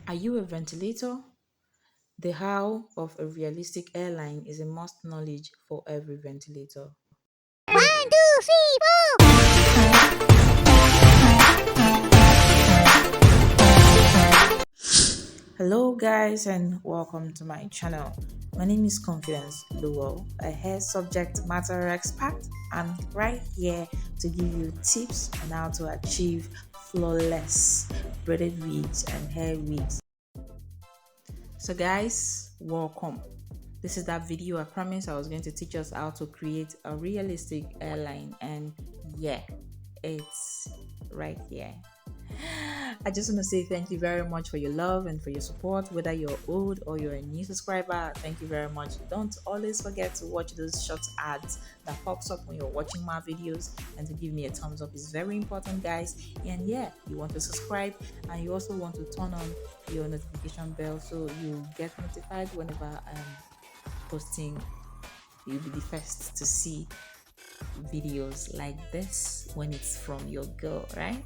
Are you a ventilator? The how of a realistic airline is a must knowledge for every ventilator. One, two, three, four. Hello, guys, and welcome to my channel. My name is Confidence Luo, a hair subject matter expert. I'm right here to give you tips on how to achieve flawless braided wigs and hair wigs. So, guys, welcome. This is that video I promised I was going to teach us how to create a realistic airline, and yeah, it's right here. I just want to say thank you very much for your love and for your support, whether you're old or you're a new subscriber. Thank you very much. Don't always forget to watch those short ads that pops up when you're watching my videos, and to give me a thumbs up is very important, guys. And yeah, you want to subscribe, and you also want to turn on your notification bell so you get notified whenever I'm posting. You'll be the first to see videos like this when it's from your girl, right?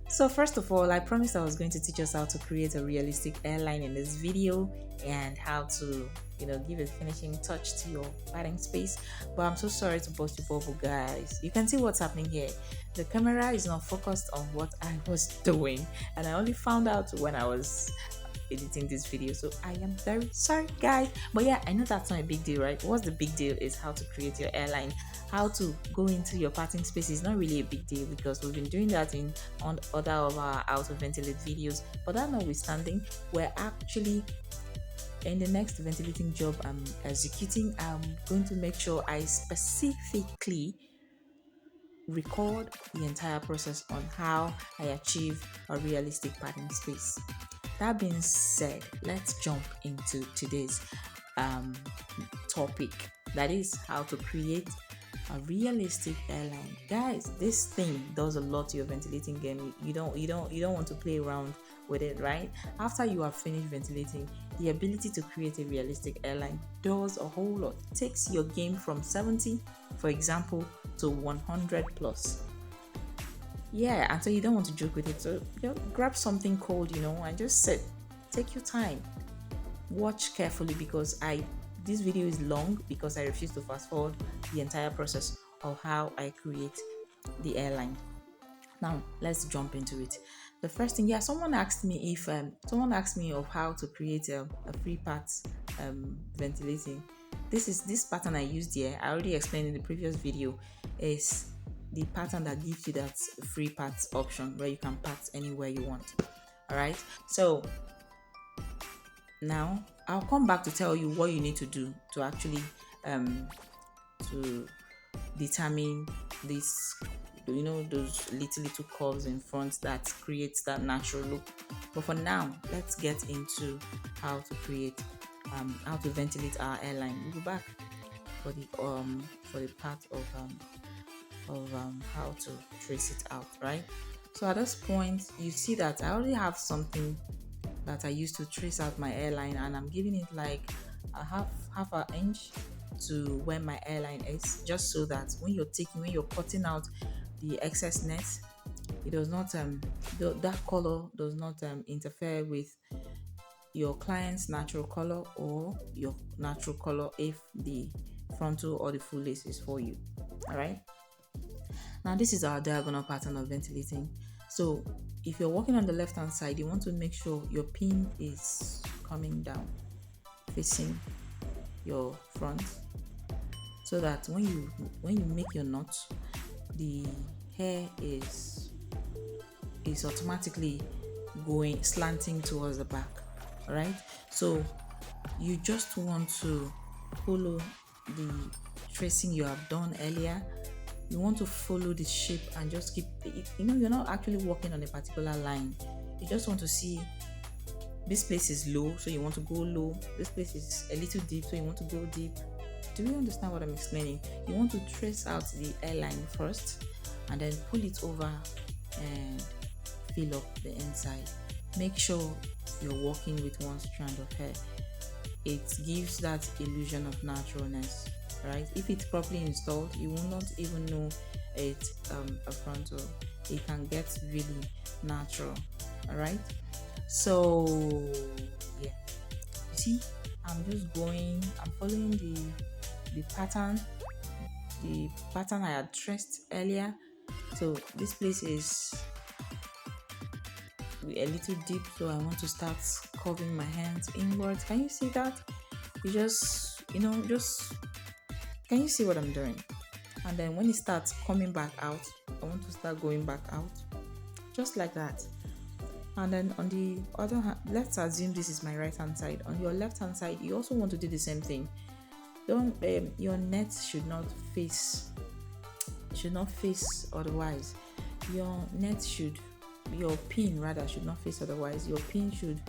So first of all, I promised I was going to teach us how to create a realistic airline in this video, and how to, give a finishing touch to your padding space. But I'm so sorry to burst your bubble, guys. You can see what's happening here. The camera is not focused on what I was doing, and I only found out when I was editing this video, so I am very sorry, guys. But yeah, I know that's not a big deal, right? What's the big deal is how to create your airline. How to go into your parting space is not really a big deal, because we've been doing that on other of our how to ventilate videos. But that notwithstanding, we're actually in the next ventilating job I'm executing. I'm going to make sure I specifically record the entire process on how I achieve a realistic parting space. That being said, let's jump into today's um, topic, that is how to create a realistic airline. Guys, this thing does a lot to your ventilating game. You don't want to play around with it, right? After you have finished ventilating, the ability to create a realistic airline does a whole lot. It takes your game from 70, for example, to 100 plus. Yeah, and so you don't want to joke with it. So grab something cold, and just sit. Take your time. Watch carefully, because this video is long, because I refuse to fast forward the entire process of how I create the airline. Now let's jump into it. The first thing, yeah, someone asked me of how to create a free part ventilating. This pattern I used here. I already explained in the previous video. Is the pattern that gives you that free parts option where you can part anywhere you want. All right. So now I'll come back to tell you what you need to do to actually to determine this, those little curves in front that creates that natural look. But for now, let's get into how to create how to ventilate our airline. We'll go back for the part of how to trace it out, right? So at this point, you see that I already have something that I used to trace out my airline, and I'm giving it like a half an inch to where my airline is, just so that when you're cutting out the excess net, it does not that color does not interfere with your client's natural color or your natural color if the frontal or the full lace is for you. All right. Now this is our diagonal pattern of ventilating. So if you're working on the left hand side, you want to make sure your pin is coming down, facing your front, so that when you make your knot, the hair is automatically going slanting towards the back. All right. So you just want to follow the tracing you have done earlier. You want to follow the shape and just keep you're not actually working on a particular line. You just want to see this place is low, so you want to go low. This place is a little deep, so you want to go deep. Do you understand what I'm explaining? You want to trace out the airline first, and then pull it over and fill up the inside. Make sure you're working with one strand of hair. It gives that illusion of naturalness, right? If it's properly installed, you will not even know it's a frontal. It can get really natural. All right. So yeah, you see, I'm following the pattern I had traced earlier. So this place is a little deep, so I want to start curving my hands inwards. Can you see that? You just can you see what I'm doing? And then when it starts coming back out, I want to start going back out, just like that. And then on the other hand, let's assume this is my right hand side. On your left hand side, you also want to do the same thing. Don't Your net should not face otherwise. Your net should your pin rather should not face otherwise. Your pin should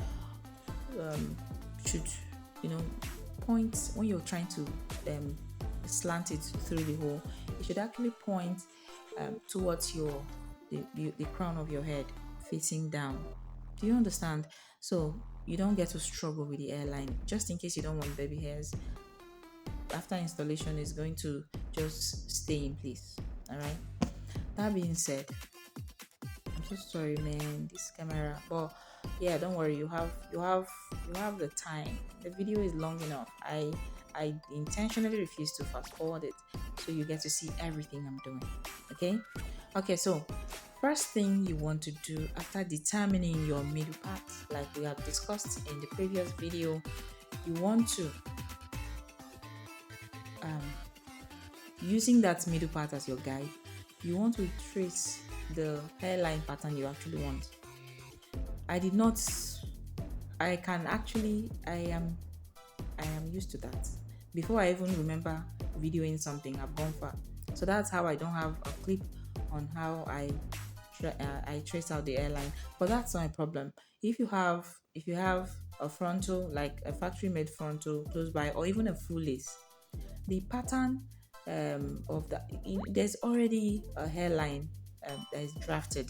you know point when you're trying to slant it through the hole. It should actually point towards the crown of your head, facing down. Do you understand? So you don't get to struggle with the hairline. Just in case you don't want baby hairs, after installation is going to just stay in place. All right. That being said, I'm so sorry, man. This camera, but yeah, don't worry. You have the time. The video is long enough. I intentionally refuse to fast forward it, so you get to see everything I'm doing. Okay. Okay. So first thing you want to do after determining your middle part, like we have discussed in the previous video, you want to using that middle part as your guide, you want to trace the hairline pattern you actually want. I did not I can actually I am used to that. Before I even remember videoing something, I've gone far. So that's how I don't have a clip on how I trace out the hairline. But that's not a problem. If you have a frontal, like a factory made frontal close by, or even a full lace, the pattern of the there's already a hairline that is drafted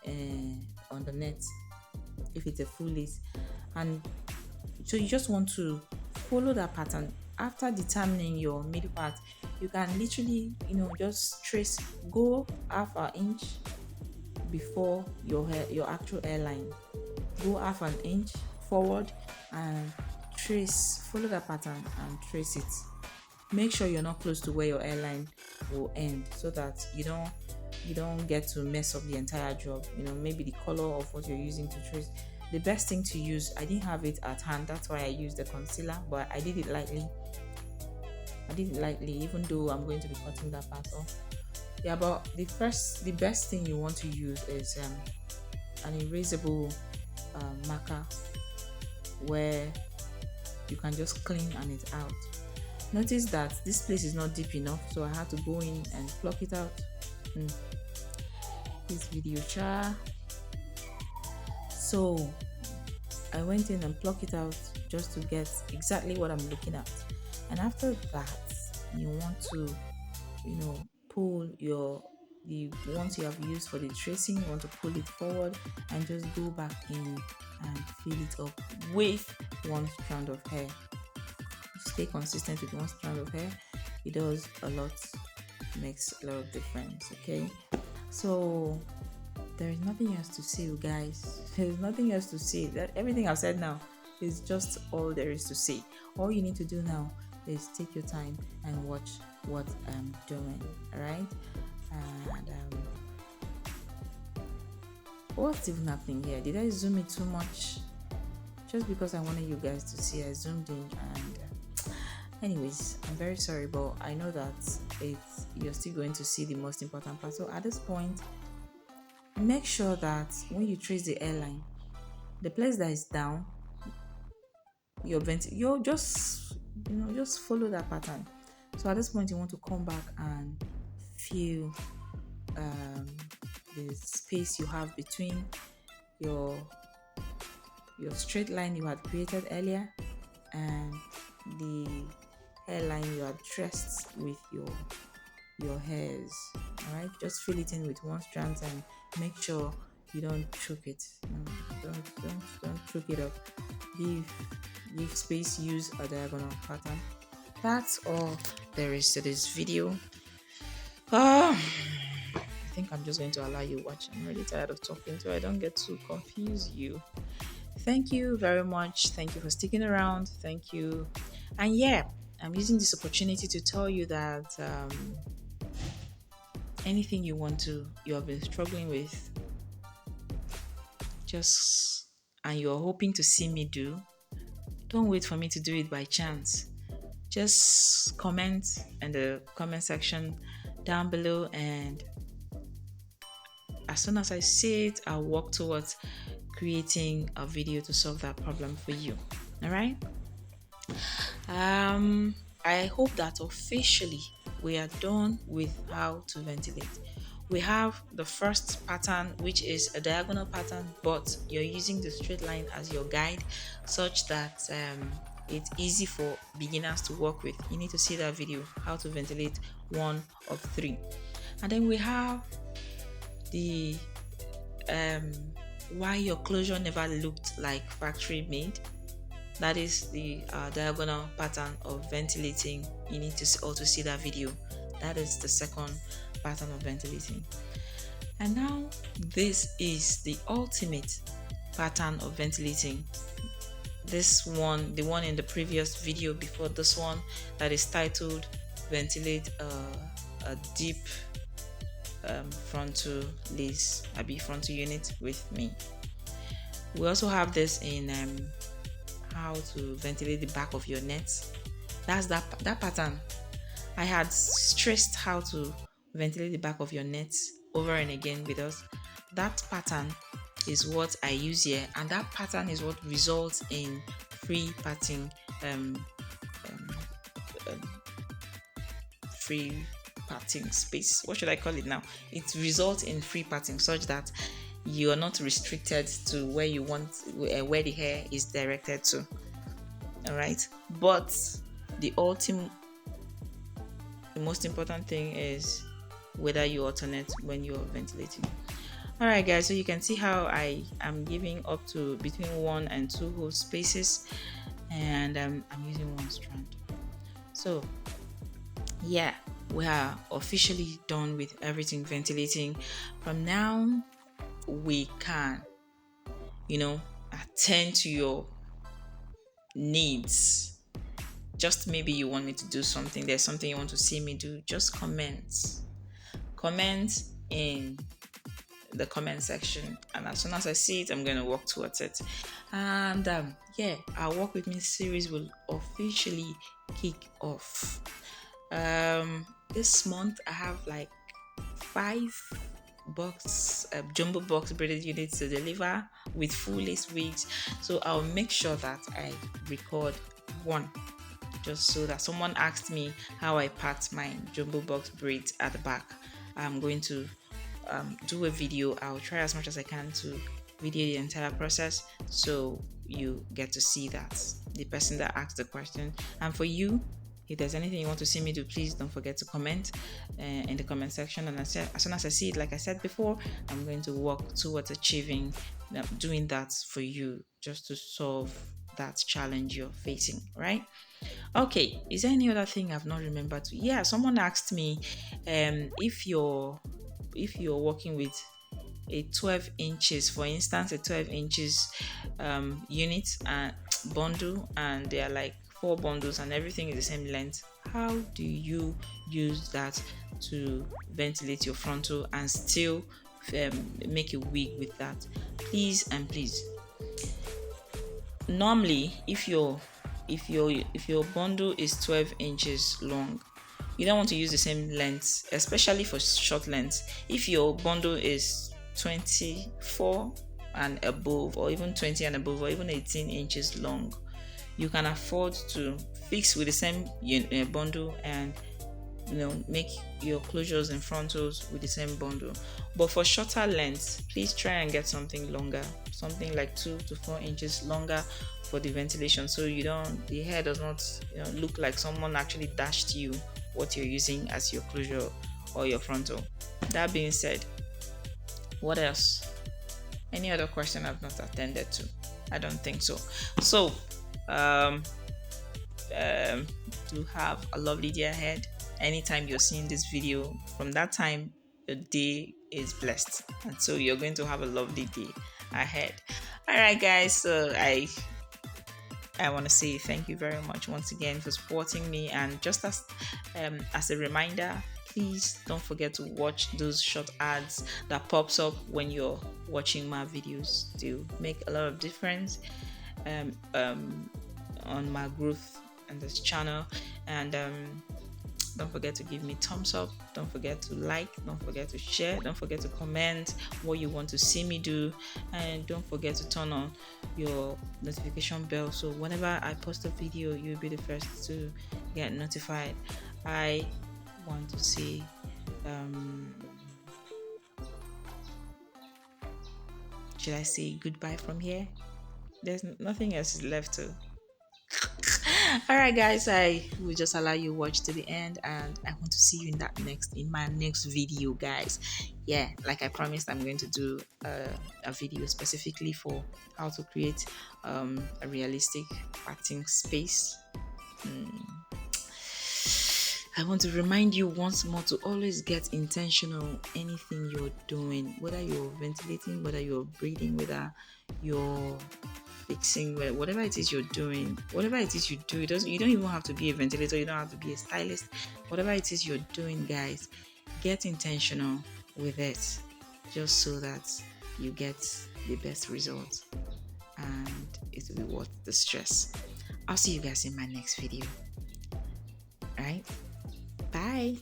on the net if it's a full lace, and so you just want to follow that pattern. After determining your middle part, you can literally just trace, go half an inch before your actual hairline, go half an inch forward and follow that pattern and trace it. Make sure you're not close to where your hairline will end, so that you don't get to mess up the entire job. Maybe the color of what you're using to trace. The best thing to use, I didn't have it at hand, that's why I used the concealer, but I did it lightly, even though I'm going to be cutting that part off. Yeah, but the best thing you want to use is an erasable marker, where you can just clean and it's out. Notice that this place is not deep enough, so I had to go in and pluck it out. This video cha. So I went in and plucked it out just to get exactly what I'm looking at. And after that, you want to pull the ones you have used for the tracing, you want to pull it forward and just go back in and fill it up with one strand of hair. Stay consistent with one strand of hair. It does makes a lot of difference. Okay, so there is nothing else to say, you guys. There's nothing else to say. That everything I've said now is just all there is to say. All you need to do now is take your time and watch what I'm doing. All right, and what's even happening here? Did I zoom in too much? Just because I wanted you guys to see, I zoomed in, and anyways, I'm very sorry, but I know that you're still going to see the most important part. So at this point, make sure that when you trace the hairline, the place that is down, you just follow that pattern. So at this point, you want to come back and feel the space you have between your straight line you had created earlier and the hairline you had traced with your hairs. All right, just fill it in with one strand and make sure you don't choke it. Don't choke it up. Give space. Use a diagonal pattern. That's all there is to this video. I think I'm just going to allow you watch. I'm really tired of talking, so I don't get to confuse you. Thank you very much. Thank you for sticking around. Thank you. And yeah, I'm using this opportunity to tell you that anything you have been struggling with, just and you're hoping to see me do, don't wait for me to do it by chance. Just comment in the comment section down below, and as soon as I see it, I'll work towards creating a video to solve that problem for you. All right. Um, I hope that officially we are done with how to ventilate. We have the first pattern, which is a diagonal pattern, but you're using the straight line as your guide, such that it's easy for beginners to work with. You need to see that video, how to ventilate one of three. And then we have the um, why your closure never looked like factory made. That is the diagonal pattern of ventilating. You need to also see that video. That is the second pattern of ventilating. And now this is the ultimate pattern of ventilating. This one, the one in the previous video before this one, that is titled ventilate a deep frontal lace, frontal unit with me. We also have this in how to ventilate the back of your net. That's that pattern. I had stressed how to ventilate the back of your net over and again because that pattern is what I use here, and that pattern is what results in free parting um, um, free parting space. What should I call it now? It results in free parting such that you are not restricted to where you want, where the hair is directed to. All right, but the most important thing is whether you alternate when you're ventilating. All right, guys, so you can see how I am giving up to between 1 and 2 whole spaces, and I'm using one strand. So yeah, we are officially done with everything ventilating. From now we can, attend to your needs. Just maybe you want me to do something, there's something you want to see me do, just comment in the comment section, and as soon as I see it, I'm going to work towards it. And yeah, our Work With Me series will officially kick off. This month I have like 5 jumbo box braided units to deliver with full lace wigs, so I'll make sure that I record one, just so that someone asked me how I part my jumbo box braids at the back. I'm going to do a video. I'll try as much as I can to video the entire process, so you get to see that, the person that asked the question. And for you, if there's anything you want to see me do, please don't forget to comment in the comment section. And as soon as I see it, like I said before, I'm going to work towards achieving doing that for you, just to solve that challenge you're facing, right? Okay, is there any other thing I've not remembered to? Yeah, someone asked me if you're working with a 12 inches, for instance, a 12 inches unit and bundle, and they are like 4 bundles and everything is the same length, how do you use that to ventilate your frontal and still make a wig with that? Please and please, normally if your bundle is 12 inches long, you don't want to use the same length, especially for short length. If your bundle is 24 and above, or even 20 and above, or even 18 inches long, you can afford to fix with the same bundle and make your closures and frontals with the same bundle. But for shorter lengths, please try and get something longer, something like 2 to 4 inches longer for the ventilation, so the hair does not look like someone actually dashed you what you're using as your closure or your frontal. That being said, what else? Any other question I've not attended to? I don't think so. So to have a lovely day ahead. Anytime you're seeing this video, from that time your day is blessed, and so you're going to have a lovely day ahead. All right, guys. So I want to say thank you very much once again for supporting me. And just as a reminder, please don't forget to watch those short ads that pops up when you're watching my videos. To make a lot of difference um, um, on my growth on this channel. And don't forget to give me thumbs up. Don't forget to like. Don't forget to share. Don't forget to comment what you want to see me do. And don't forget to turn on your notification bell so whenever I post a video, you'll be the first to get notified. I want to say, um, should I say goodbye from here? There's nothing else left to. All right, guys, I will just allow you watch to the end, and I want to see you in my next video, guys. Yeah, like I promised, I'm going to do a video specifically for how to create a realistic acting space. I want to remind you once more to always get intentional. Anything you're doing, whether you're ventilating, whether you're breathing, whether you're fixing, whatever it is you're doing, whatever it is you do, you don't even have to be a ventilator, you don't have to be a stylist. Whatever it is you're doing, guys, get intentional with it, just so that you get the best result and it will be worth the stress. I'll see you guys in my next video. All right, bye.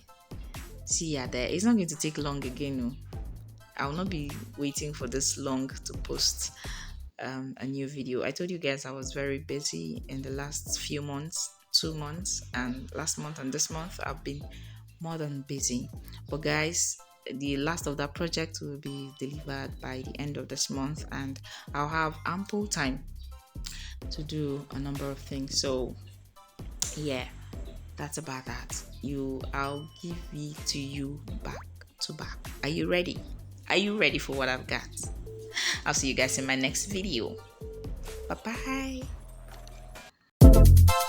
See ya there. It's not going to take long again. No, I will not be waiting for this long to post a new video. I told you guys I was very busy in the last few months, 2 months, and last month and this month I've been more than busy. But guys, the last of that project will be delivered by the end of this month, and I'll have ample time to do a number of things. So yeah, that's about that. I'll give it to you back to back. Are you ready? Are you ready for what I've got? I'll see you guys in my next video. Bye bye.